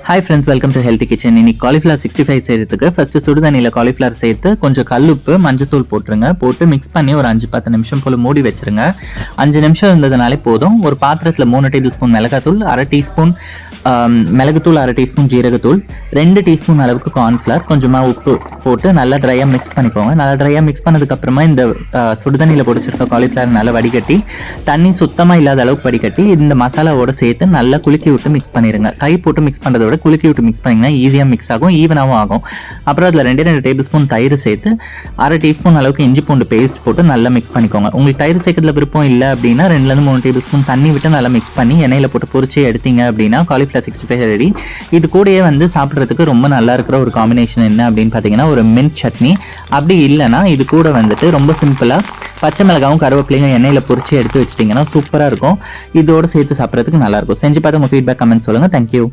Hi friends, welcome to healthy kitchen. இன்னைக்கு cauliflower 65 செய்யறதுக்கு first சுடுதண்ணியில் காலிஃப்ளவர் சேர்த்து கொஞ்சம் கல்லுப்பு மஞ்சத்தூள் போட்டுருங்க. போட்டு மிக்ஸ் பண்ணி ஒரு 5-10 நிமிஷம் போல் மூடி வச்சுருங்க. 5 நிமிஷம் இருந்ததுனாலே போதும். ஒரு பாத்திரத்தில் 3 டேபிள் ஸ்பூன் மிளகாத்தூள், 1/2 டீஸ்பூன் மிளகுத்தூள், 1/2 டீஸ்பூன் ஜீரகத்தூள், 2 டீஸ்பூன் அளவுக்கு கார்ன்ஃப்ளவர், கொஞ்சமாக உப்பு போட்டு நல்லா ட்ரையாக மிக்ஸ் பண்ணிக்கோங்க. நல்லா ட்ரையாக மிக்ஸ் பண்ணதுக்கப்புறமா இந்த சுடுதண்ணியில் பொடிச்சிருக்க காலிஃப்ளவர் நல்லா வடிகட்டி, தண்ணி சுத்தமாக இல்லாத அளவுக்கு வடிகட்டி இந்த மசாலாவோட சேர்த்து நல்லா குலுக்கி விட்டு மிக்ஸ் பண்ணிடுங்க. கை போட்டு மிக்ஸ் பண்ணுறதோட குலுக்கி விட்டு மிக்ஸ் பண்ணிங்கன்னா ஈஸியாக மிக்ஸ் ஆகும், ஈவனாகவும் ஆகும். அப்புறம் அதில் 2 டேபிள் ஸ்பூன் தயிர் சேர்த்து 1/2 டீஸ்பூன் அளவுக்கு இஞ்சி பூண்டு பேஸ்ட் போட்டு நல்லா மிக்ஸ் பண்ணிக்கோங்க. உங்களுக்கு தயிர் சேர்க்கறதுல விருப்பம் இல்லை அப்படின்னா 2-3 டேபிள் ஸ்பூன் தண்ணி விட்டு நல்லா மிக்ஸ் பண்ணி எண்ணெயில் போட்டு பொரிச்சு எடுத்தீங்க அப்படின்னா காலிஃப்ளவர் 65 ரெடி. இது கூடயே சாப்பிட்றதுக்கு ரொம்ப நல்லா இருக்கிற ஒரு காம்பினேஷன் என்ன அப்படின்னு பார்த்தீங்கன்னா ஒரு மின்ட் சட்னி. அப்படி இல்லைன்னா இது கூட ரொம்ப சிம்பிளாக பச்சை மிளகாவும் கருவேப்பிலையும் எண்ணெயில் பொரிச்சு எடுத்து வச்சிட்டிங்கன்னா சூப்பராக இருக்கும். இதோடு சேர்த்து சாப்பிட்றதுக்கு நல்லாயிருக்கும். செஞ்சு பார்த்து உங்கள் ஃபீட்பேக் கமெண்ட் சொல்லுங்கள். தேங்க்யூ.